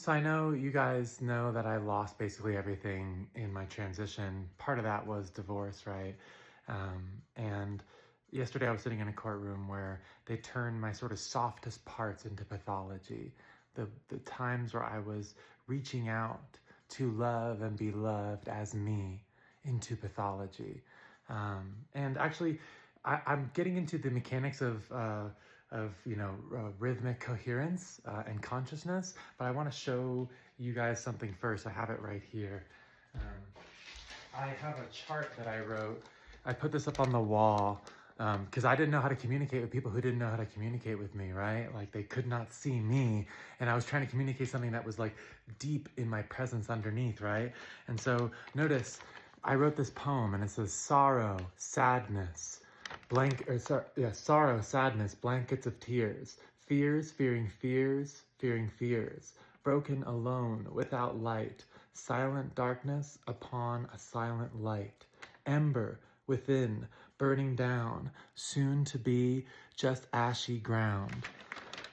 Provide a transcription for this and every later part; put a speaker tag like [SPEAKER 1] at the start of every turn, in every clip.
[SPEAKER 1] So I know you guys know that I lost basically everything in my transition. Part of that was divorce, right? And yesterday I was sitting in a courtroom where they turned my sort of softest parts into pathology. The times where I was reaching out to love and be loved as me into pathology. And actually, I'm getting into the mechanics of rhythmic coherence and consciousness, but I want to show you guys something first. I have it right here. I have a chart that I wrote. I put this up on the wall because I didn't know how to communicate with people who didn't know how to communicate with me, right? Like they could not see me, and I was trying to communicate something that was like deep in my presence underneath, right? And so notice I wrote this poem, and it says sorrow, sadness, sorrow, sadness, blankets of tears, fears, fearing fears, fearing fears, broken alone, without light, silent darkness upon a silent light, ember within, burning down, soon to be just ashy ground.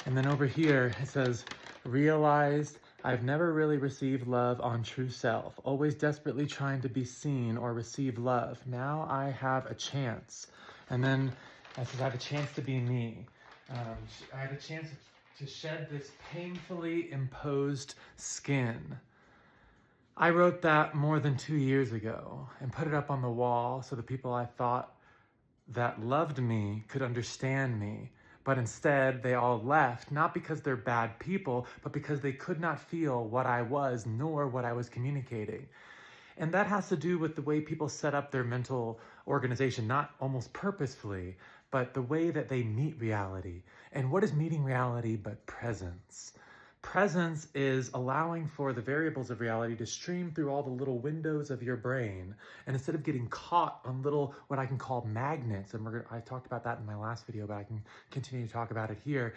[SPEAKER 1] And then over here it says, realized I've never really received love on true self, always desperately trying to be seen or receive love. Now I have a chance. And then it says, I have a chance to be me. I have a chance to shed this painfully imposed skin. I wrote that more than 2 years ago and put it up on the wall so the people I thought that loved me could understand me. But instead, they all left, not because they're bad people, but because they could not feel what I was, nor what I was communicating. And that has to do with the way people set up their mental organization, not almost purposefully, but the way that they meet reality. And what is meeting reality but presence? Presence is allowing for the variables of reality to stream through all the little windows of your brain. And instead of getting caught on little, what I can call magnets, and I talked about that in my last video, but I can continue to talk about it here.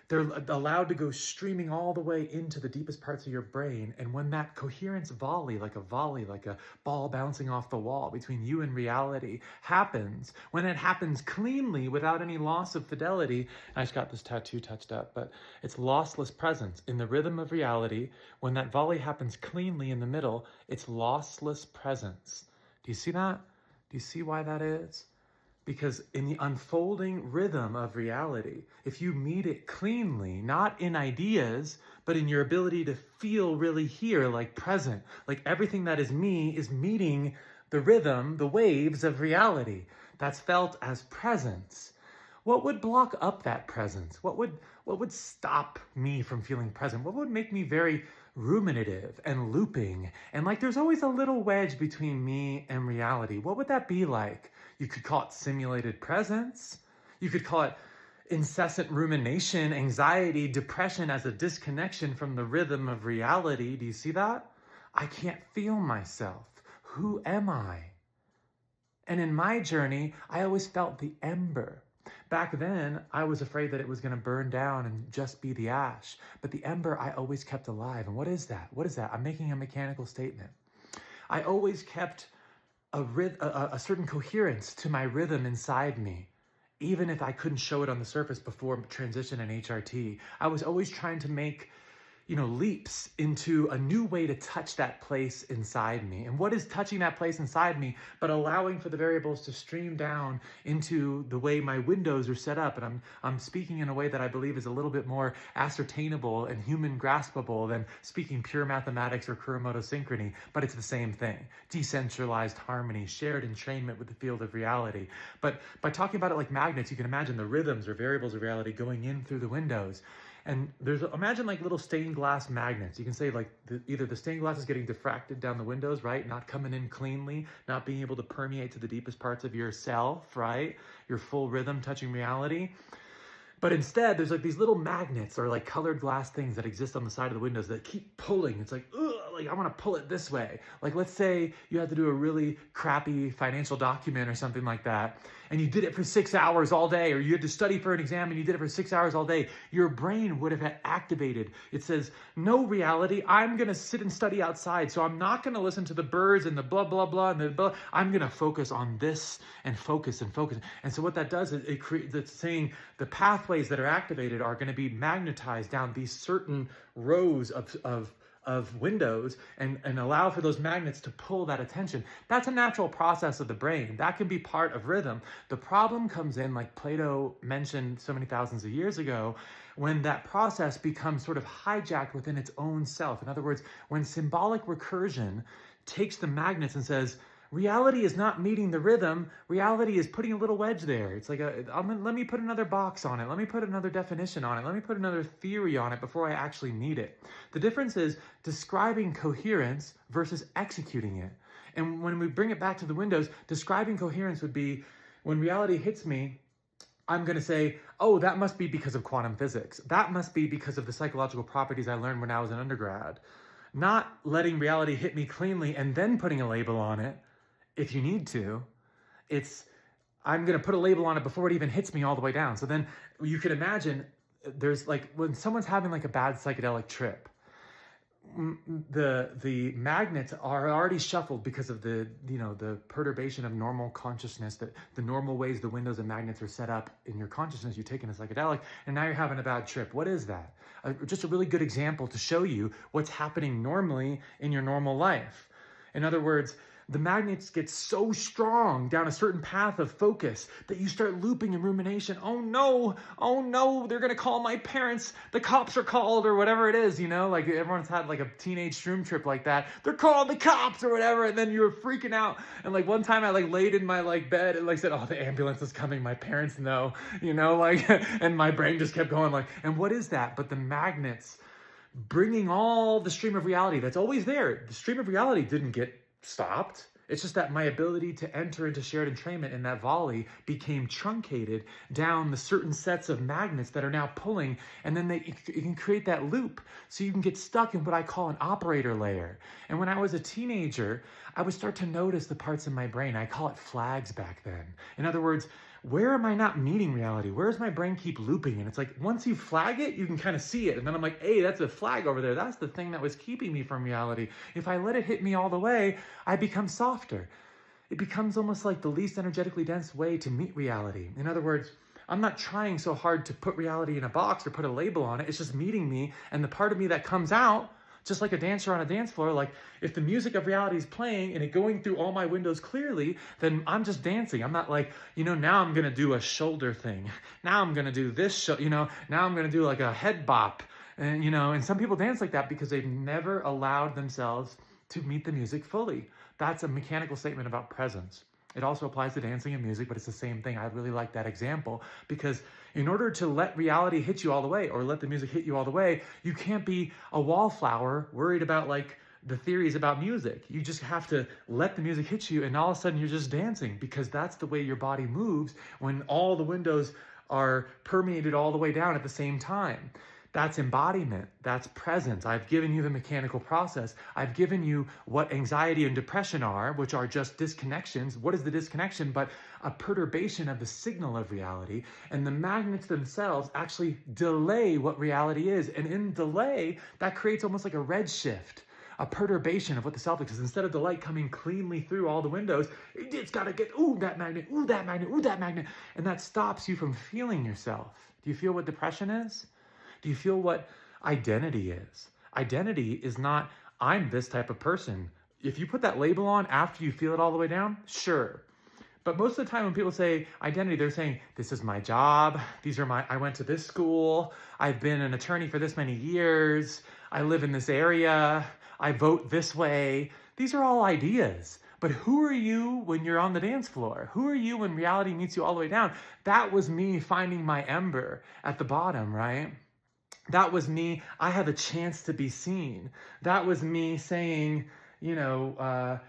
[SPEAKER 1] They're allowed to go streaming all the way into the deepest parts of your brain. And when that coherence volley, like a ball bouncing off the wall between you and reality happens, when it happens cleanly without any loss of fidelity, and I just got this tattoo touched up, but it's lossless presence. In the rhythm of reality, when that volley happens cleanly in the middle, it's lossless presence. Do you see that? Do you see why that is? Because in the unfolding rhythm of reality, if you meet it cleanly, not in ideas, but in your ability to feel really here, like present, like everything that is me is meeting the rhythm, the waves of reality, that's felt as presence. What would block up that presence? What would stop me from feeling present? What would make me very ruminative and looping? And like there's always a little wedge between me and reality. What would that be like? You could call it simulated presence. You could call it incessant rumination, anxiety, depression as a disconnection from the rhythm of reality. Do you see that? I can't feel myself. Who am I? And in my journey, I always felt the ember. Back then, I was afraid that it was going to burn down and just be the ash. But the ember I always kept alive. And what is that? What is that? I'm making a mechanical statement. I always kept a certain coherence to my rhythm inside me, even if I couldn't show it on the surface before transition and HRT. I was always trying to make leaps into a new way to touch that place inside me. And what is touching that place inside me, but allowing for the variables to stream down into the way my windows are set up. And I'm speaking in a way that I believe is a little bit more ascertainable and human graspable than speaking pure mathematics or Kuromoto synchrony, but it's the same thing. Decentralized harmony, shared entrainment with the field of reality. But by talking about it like magnets, you can imagine the rhythms or variables of reality going in through the windows. And imagine like little stained glass magnets. You can say like either the stained glass is getting diffracted down the windows, right? Not coming in cleanly, not being able to permeate to the deepest parts of yourself, right? Your full rhythm touching reality. But instead, there's like these little magnets or like colored glass things that exist on the side of the windows that keep pulling. It's like, ugh, like I want to pull it this way. Like let's say you had to do a really crappy financial document or something like that, and you did it for 6 hours all day, or you had to study for an exam and you did it for 6 hours all day. Your brain would have activated. It says, no reality, I'm going to sit and study outside. So I'm not going to listen to the birds and the blah, blah, blah, and the blah. I'm going to focus on this and focus and focus. And so what that does is it's saying the pathways that are activated are going to be magnetized down these certain rows of windows and allow for those magnets to pull that attention. That's a natural process of the brain. That can be part of rhythm. The problem comes in, like Plato mentioned so many thousands of years ago, when that process becomes sort of hijacked within its own self. In other words, when symbolic recursion takes the magnets and says, reality is not meeting the rhythm. Reality is putting a little wedge there. It's like, let me put another box on it. Let me put another definition on it. Let me put another theory on it before I actually need it. The difference is describing coherence versus executing it. And when we bring it back to the windows, describing coherence would be, when reality hits me, I'm going to say, oh, that must be because of quantum physics. That must be because of the psychological properties I learned when I was an undergrad. Not letting reality hit me cleanly and then putting a label on it. If you need to, I'm going to put a label on it before it even hits me all the way down. So then you can imagine there's like when someone's having like a bad psychedelic trip, the magnets are already shuffled because of the perturbation of normal consciousness, that the normal ways the windows and magnets are set up in your consciousness. You take in a psychedelic and now you're having a bad trip. What is that? Just a really good example to show you what's happening normally in your normal life. In other words, the magnets get so strong down a certain path of focus that you start looping in rumination. Oh no, they're gonna call my parents, the cops are called, or whatever it is, like everyone's had like a teenage shroom trip like that. They're calling the cops or whatever, and then you're freaking out. And like one time I like laid in my like bed and like said, oh, the ambulance is coming, my parents know, and my brain just kept going like, and what is that? But the magnets bringing all the stream of reality that's always there. The stream of reality didn't get stopped. It's just that my ability to enter into shared entrainment in that volley became truncated down the certain sets of magnets that are now pulling, and then you can create that loop. So you can get stuck in what I call an operator layer. And when I was a teenager, I would start to notice the parts in my brain. I call it flags back then. In other words, where am I not meeting reality? Where does my brain keep looping? And it's like, once you flag it, you can kind of see it. And then I'm like, hey, that's a flag over there. That's the thing that was keeping me from reality. If I let it hit me all the way, I become softer. It becomes almost like the least energetically dense way to meet reality. In other words, I'm not trying so hard to put reality in a box or put a label on it. It's just meeting me. And the part of me that comes out, just like a dancer on a dance floor, like if the music of reality is playing and it going through all my windows clearly, then I'm just dancing. I'm not like, now I'm going to do a shoulder thing. Now I'm going to do this, now I'm going to do like a head bop. And, and some people dance like that because they've never allowed themselves to meet the music fully. That's a mechanical statement about presence. It also applies to dancing and music, but it's the same thing. I really like that example because in order to let reality hit you all the way or let the music hit you all the way, you can't be a wallflower worried about like the theories about music. You just have to let the music hit you and all of a sudden you're just dancing because that's the way your body moves when all the windows are permeated all the way down at the same time. That's embodiment. That's presence. I've given you the mechanical process. I've given you what anxiety and depression are, which are just disconnections. What is the disconnection but a perturbation of the signal of reality? And the magnets themselves actually delay what reality is. And in delay, that creates almost like a redshift, a perturbation of what the self is. Because instead of the light coming cleanly through all the windows, it's got to get, ooh, that magnet, ooh, that magnet, ooh, that magnet. And that stops you from feeling yourself. Do you feel what depression is? Do you feel what identity is? Identity is not, I'm this type of person. If you put that label on after you feel it all the way down, sure. But most of the time when people say identity, they're saying, this is my job. I went to this school. I've been an attorney for this many years. I live in this area. I vote this way. These are all ideas. But who are you when you're on the dance floor? Who are you when reality meets you all the way down? That was me finding my Ember at the bottom, right? That was me. I have a chance to be seen. That was me saying, that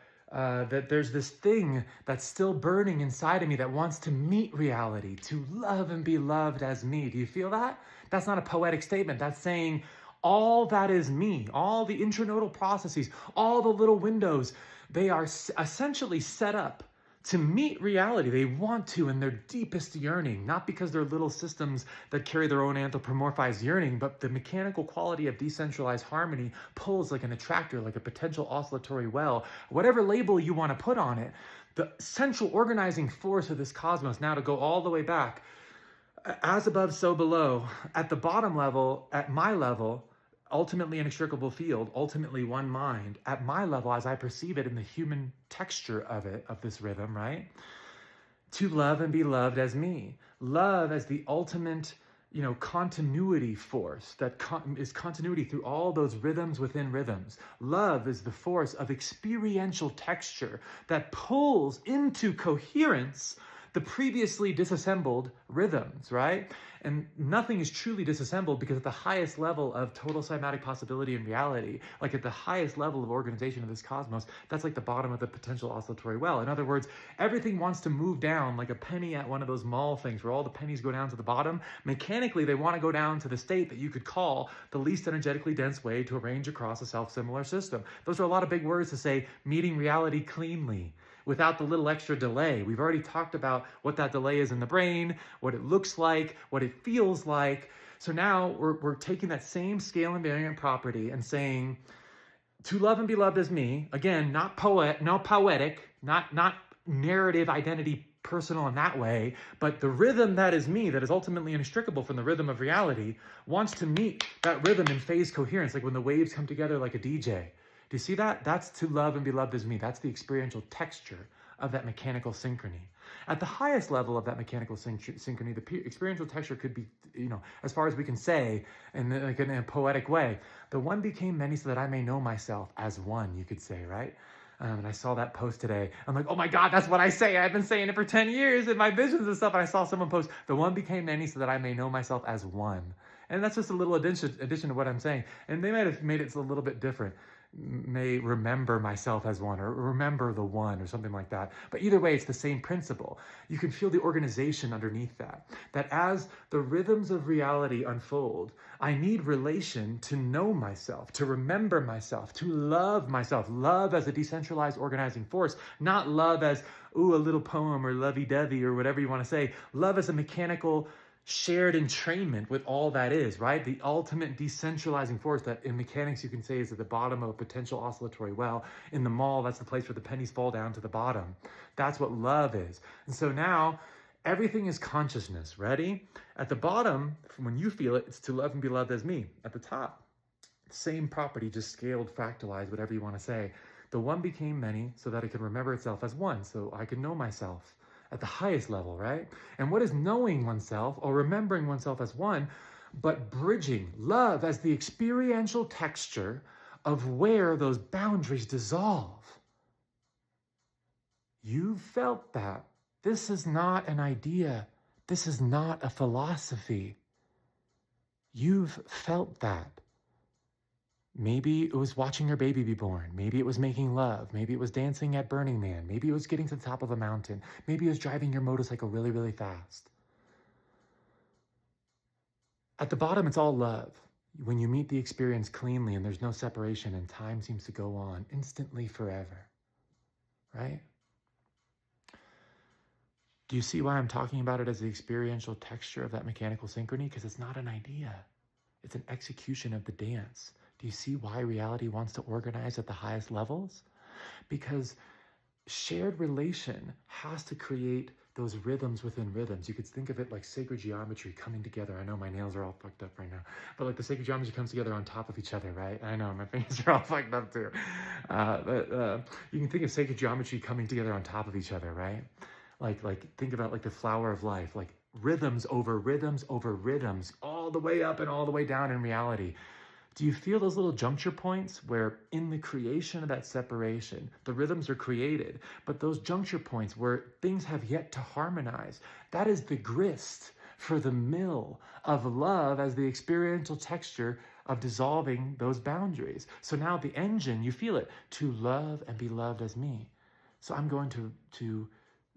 [SPEAKER 1] there's this thing that's still burning inside of me that wants to meet reality, to love and be loved as me. Do you feel that? That's not a poetic statement. That's saying All that is me, all the intranodal processes, all the little windows, they are essentially set up to meet reality. They want to in their deepest yearning, not because they're little systems that carry their own anthropomorphized yearning, but the mechanical quality of decentralized harmony pulls like an attractor, like a potential oscillatory well, whatever label you want to put on it. The central organizing force of this cosmos, now to go all the way back, as above, so below, at the bottom level, at my level, ultimately inextricable field, ultimately one mind, at my level, as I perceive it in the human texture of it, of this rhythm, right? To love and be loved as me. Love as the ultimate, continuity force that is continuity through all those rhythms within rhythms. Love is the force of experiential texture that pulls into coherence the previously disassembled rhythms, right? And nothing is truly disassembled because at the highest level of total cymatic possibility and reality, like at the highest level of organization of this cosmos, that's like the bottom of the potential oscillatory well. In other words, everything wants to move down like a penny at one of those mall things where all the pennies go down to the bottom. Mechanically, they want to go down to the state that you could call the least energetically dense way to arrange across a self-similar system. Those are a lot of big words to say, meeting reality cleanly, without the little extra delay. We've already talked about what that delay is in the brain, what it looks like, what it feels like. So now we're taking that same scale invariant property and saying, to love and be loved as me, again, not poetic, not narrative identity personal in that way, but the rhythm that is me, that is ultimately inextricable from the rhythm of reality, wants to meet that rhythm in phase coherence, like when the waves come together like a DJ. Do you see that? That's to love and be loved as me. That's the experiential texture of that mechanical synchrony. At the highest level of that mechanical synchrony, the experiential texture could be, as far as we can say, in a poetic way, the one became many so that I may know myself as one, you could say, right? And I saw that post today. I'm like, oh my God, that's what I say. I've been saying it for 10 years in my visions and stuff. And I saw someone post, the one became many so that I may know myself as one. And that's just a little addition to what I'm saying. And they might have made it a little bit different. May remember myself as one, or remember the one, or something like that. But either way, it's the same principle. You can feel the organization underneath that. That as the rhythms of reality unfold, I need relation to know myself, to remember myself, to love myself. Love as a decentralized organizing force, not love as, ooh, a little poem or lovey-dovey or whatever you want to say. Love as a mechanical shared entrainment with all that is, right? The ultimate decentralizing force that in mechanics you can say is at the bottom of a potential oscillatory well. In the mall, that's the place where the pennies fall down to the bottom. That's what love is. And so now everything is consciousness. Ready? At the bottom, when you feel it, it's to love and be loved as me. At the top, same property, just scaled, fractalized, whatever you want to say. The one became many so that it could remember itself as one, so I could know myself. At the highest level, right? And what is knowing oneself or remembering oneself as one, but bridging love as the experiential texture of where those boundaries dissolve? You've felt that. This is not an idea. This is not a philosophy. You've felt that. Maybe it was watching your baby be born. Maybe it was making love. Maybe it was dancing at Burning Man. Maybe it was getting to the top of a mountain. Maybe it was driving your motorcycle really, really fast. At the bottom, it's all love. When you meet the experience cleanly and there's no separation and time seems to go on instantly forever, right? Do you see why I'm talking about it as the experiential texture of that mechanical synchrony? Because it's not an idea. It's an execution of the dance. Do you see why reality wants to organize at the highest levels? Because shared relation has to create those rhythms within rhythms. You could think of it like sacred geometry coming together. I know my nails are all fucked up right now, but like the sacred geometry comes together on top of each other, right? I know my fingers are all fucked up too. But you can think of sacred geometry coming together on top of each other, right? Like think about like the flower of life, like rhythms over rhythms over rhythms, all the way up and all the way down in reality. Do you feel those little juncture points where in the creation of that separation, the rhythms are created, but those juncture points where things have yet to harmonize, that is the grist for the mill of love as the experiential texture of dissolving those boundaries. So now the engine, you feel it, to love and be loved as me. So I'm going to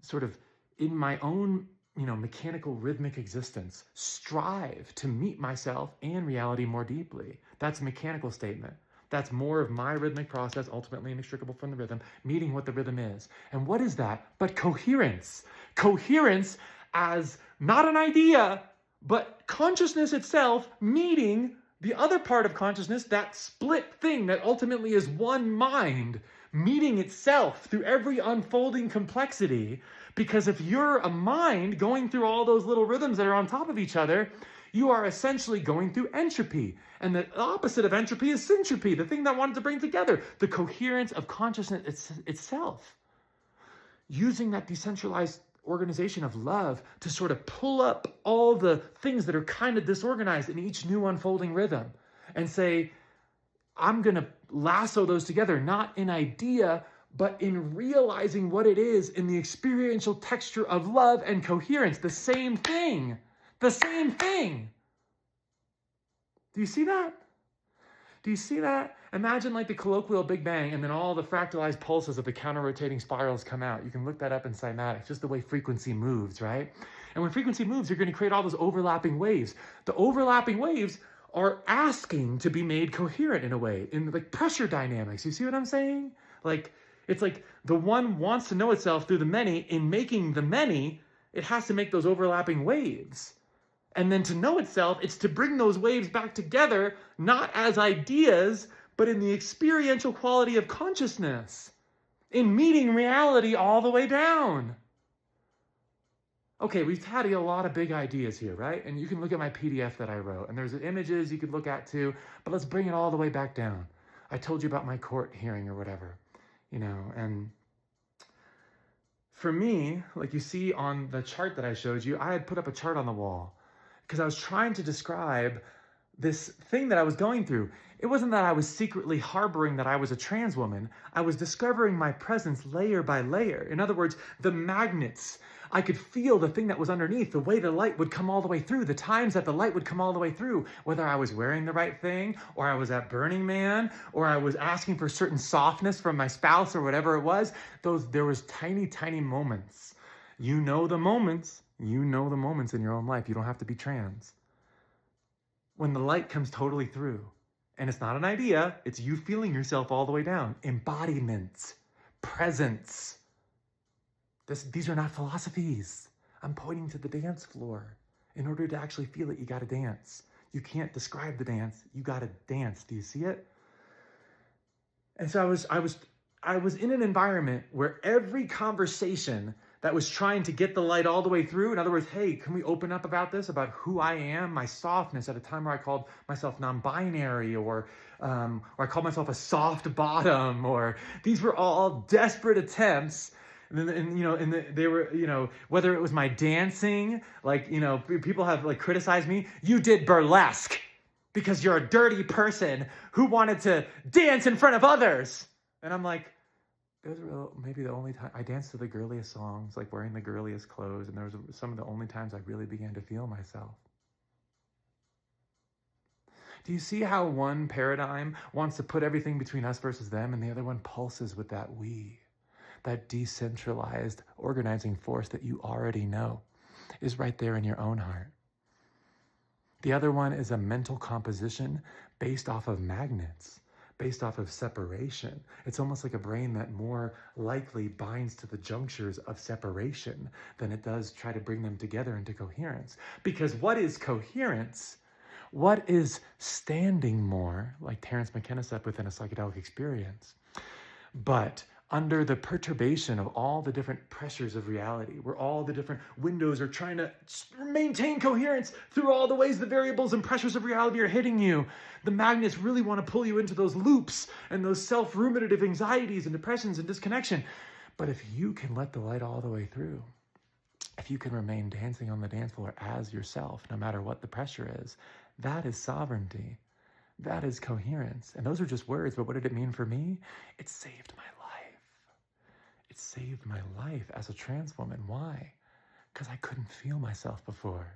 [SPEAKER 1] sort of in my own mechanical rhythmic existence, strive to meet myself and reality more deeply. That's a mechanical statement. That's more of my rhythmic process, ultimately inextricable from the rhythm, meeting what the rhythm is. And what is that but coherence? Coherence as not an idea, but consciousness itself meeting the other part of consciousness, that split thing that ultimately is one mind, meeting itself through every unfolding complexity. Because if you're a mind going through all those little rhythms that are on top of each other, you are essentially going through entropy. And the opposite of entropy is syntropy, the thing that wanted to bring together the coherence of consciousness itself. Using that decentralized organization of love to sort of pull up all the things that are kind of disorganized in each new unfolding rhythm and say, I'm going to lasso those together, not in idea, but in realizing what it is in the experiential texture of love and coherence. The same thing. The same thing. Do you see that? Do you see that? Imagine like the colloquial Big Bang and then all the fractalized pulses of the counter-rotating spirals come out. You can look that up in cymatics, just the way frequency moves, right? And when frequency moves, you're going to create all those overlapping waves. The overlapping waves are asking to be made coherent in a way, in like pressure dynamics. You see what I'm saying? Like, it's like the one wants to know itself through the many. In making the many, it has to make those overlapping waves. And then to know itself, it's to bring those waves back together, not as ideas, but in the experiential quality of consciousness, in meeting reality all the way down. Okay, we've had a lot of big ideas here, right? And you can look at my PDF that I wrote, and there's images you could look at too, but let's bring it all the way back down. I told you about my court hearing or whatever, and for me, like you see on the chart that I showed you, I had put up a chart on the wall because I was trying to describe this thing that I was going through. It wasn't that I was secretly harboring that I was a trans woman. I was discovering my presence layer by layer. In other words, the magnets. I could feel the thing that was underneath, the way the light would come all the way through, the times that the light would come all the way through, whether I was wearing the right thing, or I was at Burning Man, or I was asking for certain softness from my spouse or whatever it was. There was tiny, tiny moments. You know the moments in your own life. You don't have to be trans. When the light comes totally through, and it's not an idea, it's you feeling yourself all the way down. Embodiment, presence. These are not philosophies. I'm pointing to the dance floor. In order to actually feel it, you got to dance. You can't describe the dance. You got to dance. Do you see it? And so I was in an environment where every conversation that was trying to get the light all the way through, in other words, hey, can we open up about this, about who I am, my softness, at a time where I called myself non-binary, or I called myself a soft bottom, or these were all desperate attempts. They were, whether it was my dancing, people have criticized me. You did burlesque because you're a dirty person who wanted to dance in front of others. And I'm like, those were maybe the only time I danced to the girliest songs, like wearing the girliest clothes. And there was some of the only times I really began to feel myself. Do you see how one paradigm wants to put everything between us versus them, and the other one pulses with that we? That decentralized organizing force that you already know is right there in your own heart. The other one is a mental composition based off of magnets, based off of separation. It's almost like a brain that more likely binds to the junctures of separation than it does try to bring them together into coherence. Because what is coherence? What is standing more, like Terence McKenna said, within a psychedelic experience, but under the perturbation of all the different pressures of reality, where all the different windows are trying to maintain coherence through all the ways the variables and pressures of reality are hitting you. The magnets really want to pull you into those loops and those self-ruminative anxieties and depressions and disconnection. But if you can let the light all the way through, if you can remain dancing on the dance floor as yourself, no matter what the pressure is, that is sovereignty. That is coherence. And those are just words, but what did it mean for me? It saved my life. It saved my life as a trans woman. Why? Because I couldn't feel myself before.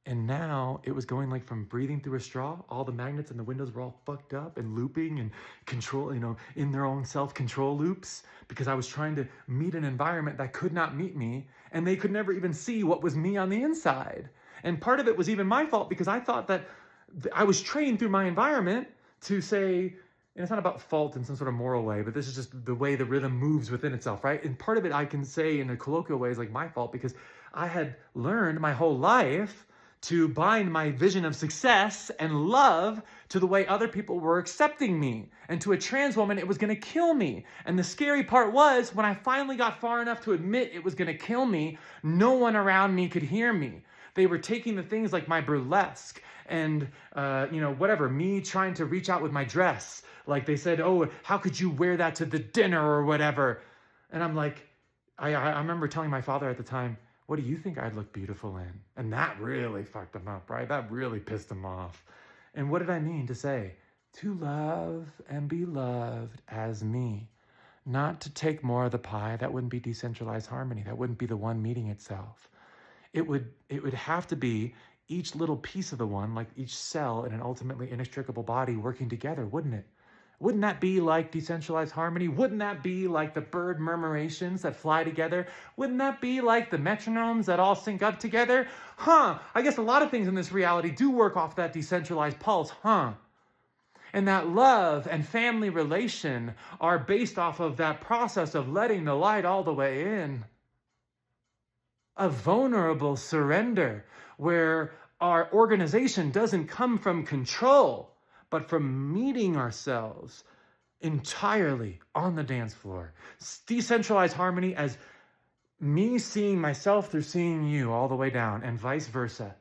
[SPEAKER 1] And now it was going like from breathing through a straw, all the magnets and the windows were all fucked up and looping and control, in their own self-control loops, because I was trying to meet an environment that could not meet me, and they could never even see what was me on the inside. And part of it was even my fault, because I thought that I was trained through my environment to say, and it's not about fault in some sort of moral way, but this is just the way the rhythm moves within itself, right? And part of it I can say in a colloquial way is like my fault, because I had learned my whole life to bind my vision of success and love to the way other people were accepting me. And to a trans woman, it was gonna kill me. And the scary part was, when I finally got far enough to admit it was gonna kill me, no one around me could hear me. They were taking the things like my burlesque and, whatever, me trying to reach out with my dress. Like they said, oh, how could you wear that to the dinner or whatever? And I'm like, I remember telling my father at the time, what do you think I'd look beautiful in? And that really fucked him up, right? That really pissed him off. And what did I mean to say? To love and be loved as me. Not to take more of the pie. That wouldn't be decentralized harmony. That wouldn't be the one meeting itself. It would have to be each little piece of the one, like each cell in an ultimately inextricable body working together, wouldn't it? Wouldn't that be like decentralized harmony? Wouldn't that be like the bird murmurations that fly together? Wouldn't that be like the metronomes that all sync up together? I guess a lot of things in this reality do work off that decentralized pulse, And that love and family relation are based off of that process of letting the light all the way in. A vulnerable surrender where our organization doesn't come from control, but from meeting ourselves entirely on the dance floor. Decentralized harmony as me seeing myself through seeing you all the way down, and vice versa.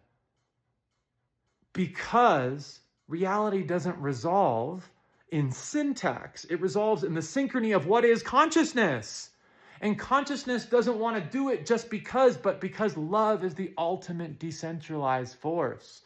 [SPEAKER 1] Because reality doesn't resolve in syntax. It resolves in the synchrony of what is consciousness. And consciousness doesn't want to do it just because, but because love is the ultimate decentralized force.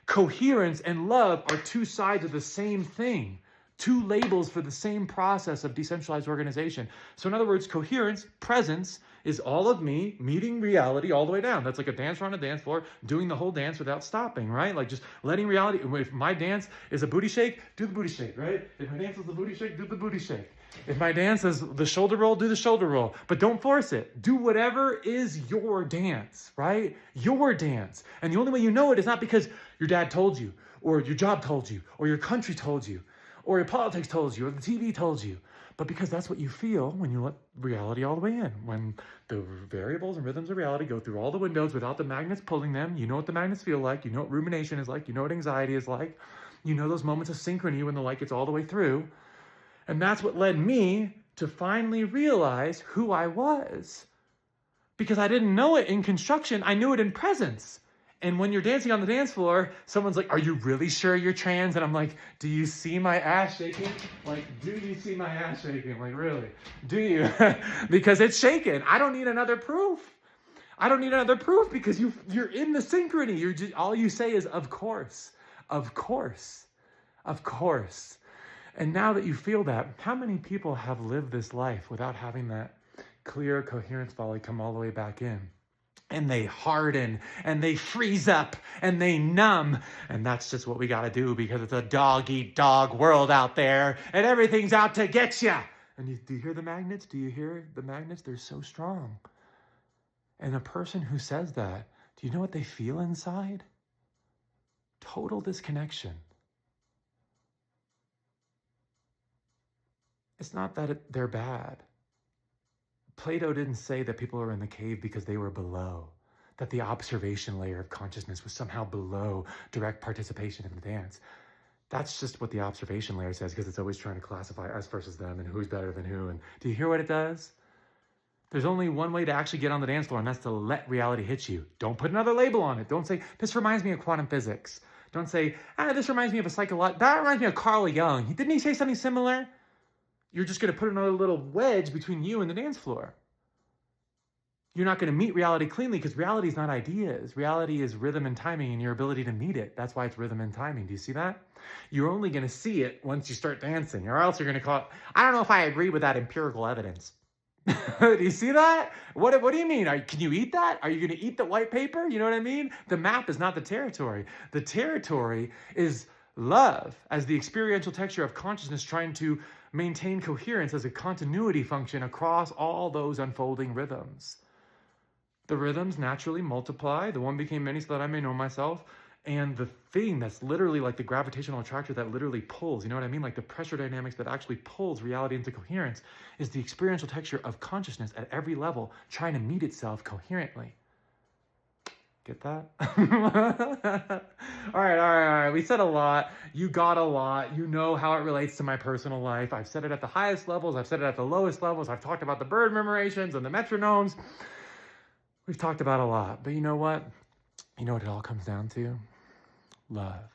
[SPEAKER 1] Coherence and love are two sides of the same thing, two labels for the same process of decentralized organization. So in other words, coherence, presence, is all of me meeting reality all the way down. That's like a dancer on a dance floor doing the whole dance without stopping, right? Like just letting reality, if my dance is a booty shake, do the booty shake, right? If my dance is the booty shake, do the booty shake. If my dance is the shoulder roll, do the shoulder roll. But don't force it. Do whatever is your dance, right? Your dance. And the only way you know it is not because your dad told you, or your job told you, or your country told you, or your politics told you, or the TV told you, but because that's what you feel when you let reality all the way in. When the variables and rhythms of reality go through all the windows without the magnets pulling them, you know what the magnets feel like, you know what rumination is like, you know what anxiety is like, you know those moments of synchrony when the light gets all the way through. And that's what led me to finally realize who I was. Because I didn't know it in construction, I knew it in presence. And when you're dancing on the dance floor, someone's like, are you really sure you're trans? And I'm like, do you see my ass shaking? Like, do you see my ass shaking? Like, really? Do you? Because it's shaking. I don't need another proof. I don't need another proof because you're in the synchrony. All you say is, of course, of course, of course. And now that you feel that, how many people have lived this life without having that clear coherence volley come all the way back in? And they harden, and they freeze up, and they numb. And that's just what we got to do because it's a dog-eat-dog world out there, and everything's out to get you. And do you hear the magnets? Do you hear the magnets? They're so strong. And a person who says that, do you know what they feel inside? Total disconnection. It's not that they're bad. Plato didn't say that people are in the cave because they were below, that the observation layer of consciousness was somehow below direct participation in the dance. That's just what the observation layer says because it's always trying to classify us versus them and who's better than who. And do you hear what it does? There's only one way to actually get on the dance floor, and that's to let reality hit you. Don't put another label on it. Don't say, this reminds me of quantum physics. Don't say, this reminds me of a psychological, that reminds me of Carl Jung. Didn't he say something similar? You're just going to put another little wedge between you and the dance floor. You're not going to meet reality cleanly because reality is not ideas. Reality is rhythm and timing and your ability to meet it. That's why it's rhythm and timing. Do you see that? You're only going to see it once you start dancing, or else you're going to call it, I don't know if I agree with that empirical evidence. Do you see that? What do you mean? Can you eat that? Are you going to eat the white paper? You know what I mean? The map is not the territory. The territory is love as the experiential texture of consciousness trying to maintain coherence as a continuity function across all those unfolding rhythms. The rhythms naturally multiply. The one became many so that I may know myself. And the thing that's literally like the gravitational attractor that literally pulls, you know what I mean? Like the pressure dynamics that actually pulls reality into coherence is the experiential texture of consciousness at every level trying to meet itself coherently. Get that? All right. We said a lot. You got a lot. You know how it relates to my personal life. I've said it at the highest levels. I've said it at the lowest levels. I've talked about the bird murmurations and the metronomes. We've talked about a lot. But you know what? You know what it all comes down to? Love.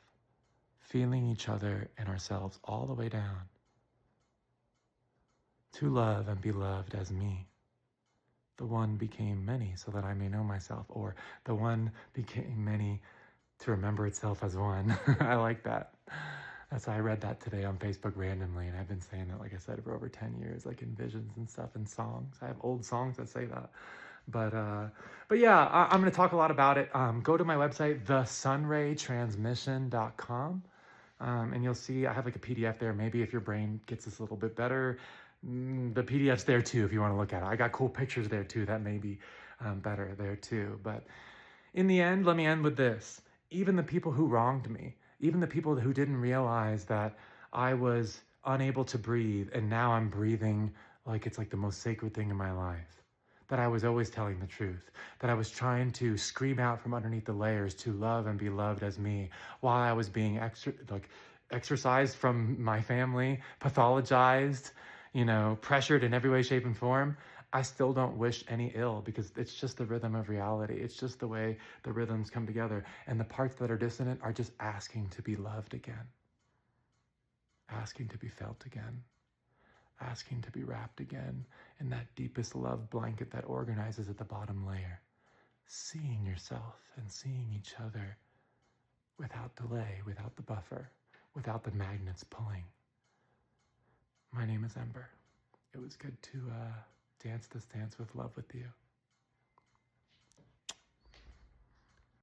[SPEAKER 1] Feeling each other and ourselves all the way down. To love and be loved as me. The one became many so that I may know myself, or the one became many to remember itself as one. I like that. That's why I read that today on Facebook randomly, and I've been saying that, like I said, for over 10 years, like in visions and stuff and songs. I have old songs that say that. But yeah, I'm going to talk a lot about it. Go to my website, thesunraytransmission.com, and you'll see I have like a PDF there. Maybe if your brain gets this a little bit better, the PDF's there too if you want to look at it. I got cool pictures there too that may be better there too. But in the end, let me end with this. Even the people who wronged me, even the people who didn't realize that I was unable to breathe and now I'm breathing like it's like the most sacred thing in my life, that I was always telling the truth, that I was trying to scream out from underneath the layers to love and be loved as me while I was being exercised from my family, pathologized, pressured in every way, shape, and form. I still don't wish any ill because it's just the rhythm of reality. It's just the way the rhythms come together. And the parts that are dissonant are just asking to be loved again, asking to be felt again, asking to be wrapped again in that deepest love blanket that organizes at the bottom layer. Seeing yourself and seeing each other without delay, without the buffer, without the magnets pulling. My name is Ember. It was good to dance this dance with love with you.